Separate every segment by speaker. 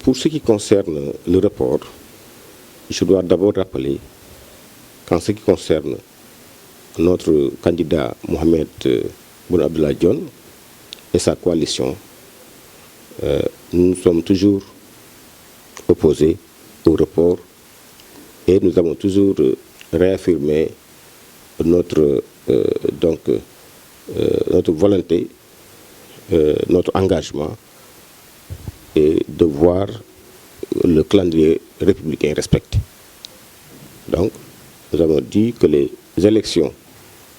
Speaker 1: Pour ce qui concerne le report, je dois d'abord rappeler qu'en ce qui concerne notre candidat Mohamed Boun Abdallah Dionne et sa coalition, nous sommes toujours opposés au report et nous avons toujours réaffirmé notre volonté, notre engagement et de voir le calendrier républicain respecté. Donc, nous avons dit que les élections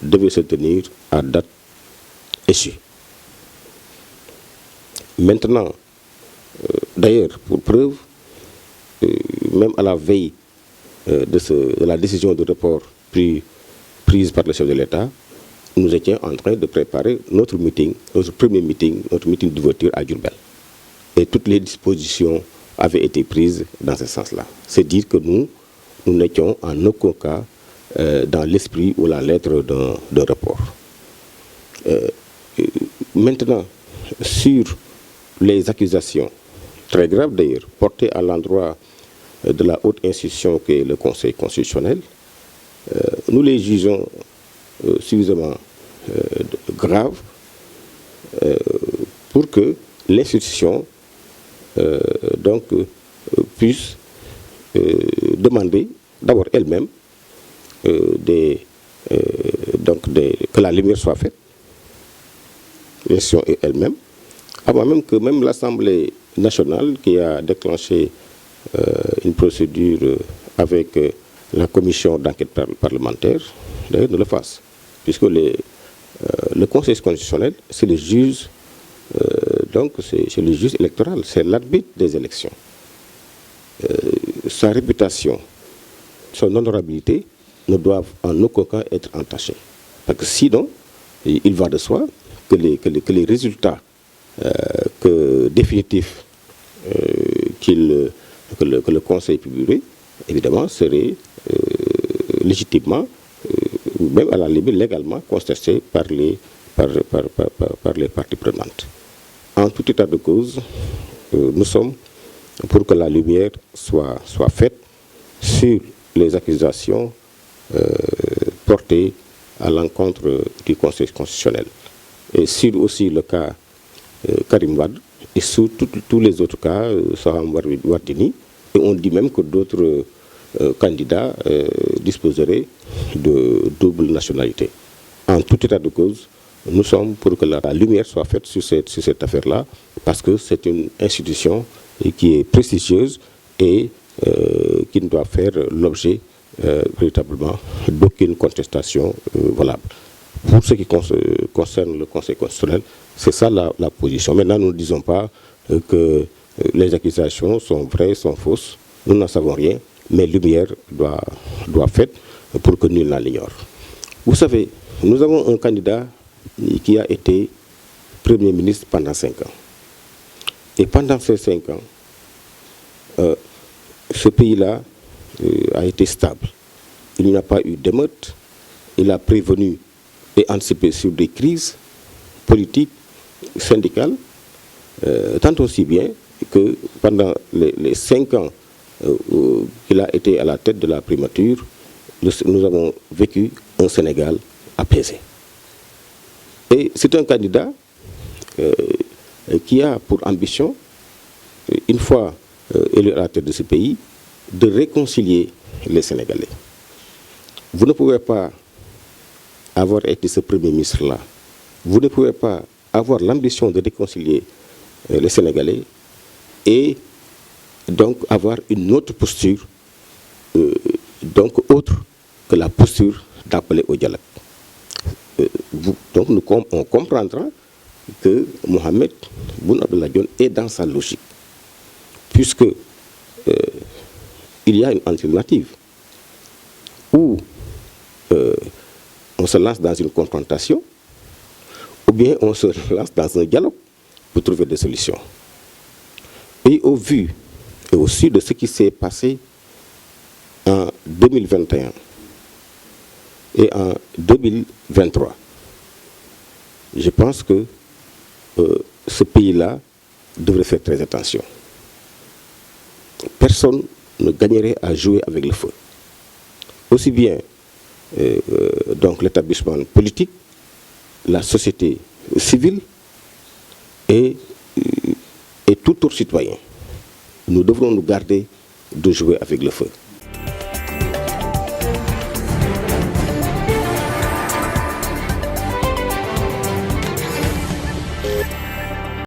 Speaker 1: devaient se tenir à date échue. Maintenant, d'ailleurs, pour preuve, même à la veille de la décision de report prise par le chef de l'État, nous étions en train de préparer notre premier meeting d'ouverture à Diourbel. Et toutes les dispositions avaient été prises dans ce sens-là. C'est dire que nous n'étions en aucun cas dans l'esprit ou la lettre d'un report. Maintenant, sur les accusations, très graves d'ailleurs, portées à l'endroit de la haute institution qu'est le Conseil constitutionnel, nous les jugeons suffisamment graves pour que l'institution puisse demander d'abord elle-même que la lumière soit faite, l'institution elle-même, avant même que même l'Assemblée nationale qui a déclenché une procédure avec la commission d'enquête parlementaire, d'ailleurs, ne le fasse. Puisque le Conseil constitutionnel, c'est le juge, c'est le juge électoral, c'est l'arbitre des élections. Sa réputation, son honorabilité ne doivent en aucun cas être entachées. Parce que sinon, il va de soi que les résultats définitifs que le Conseil publierait, évidemment, seraient légitimement, même à la limite légalement, contestés par les parties prenantes. En tout état de cause, nous sommes pour que la lumière soit faite sur les accusations portées à l'encontre du Conseil constitutionnel. Et sur aussi le cas Karim Wade et sur tous les autres cas, Soham Wardini, et on dit même que d'autres candidats disposeraient de double nationalité. En tout état de cause, nous sommes pour que la lumière soit faite sur cette affaire-là, parce que c'est une institution qui est prestigieuse et qui ne doit faire l'objet véritablement d'aucune contestation valable. Pour ce qui concerne le Conseil constitutionnel, c'est ça la position. Maintenant, nous ne disons pas que les accusations sont vraies, sont fausses. Nous n'en savons rien, mais lumière doit faite pour que nul n'en ignore. Vous savez, nous avons un candidat qui a été Premier ministre pendant 5 ans. Et pendant ces 5 ans, ce pays-là a été stable. Il n'y a pas eu d'émeute. Il a prévenu et anticipé sur des crises politiques, syndicales, tant aussi bien que pendant les 5 ans qu'il a été à la tête de la primature, nous avons vécu un Sénégal apaisé. Et c'est un candidat qui a pour ambition, une fois élu à la tête de ce pays, de réconcilier les Sénégalais. Vous ne pouvez pas avoir été ce Premier ministre-là. Vous ne pouvez pas avoir l'ambition de réconcilier les Sénégalais et donc avoir une autre posture, autre que la posture d'appeler au dialogue. Donc on comprendra que Mohamed Boun Abdallah Dionne est dans sa logique, puisque il y a une alternative où on se lance dans une confrontation, ou bien on se lance dans un dialogue pour trouver des solutions. Et au vu et au su de ce qui s'est passé en 2021 et en 2023, je pense que ce pays-là devrait faire très attention. personne ne gagnerait à jouer avec le feu. Aussi bien donc l'établissement politique, la société civile et tout autre citoyen. Nous devrons nous garder de jouer avec le feu.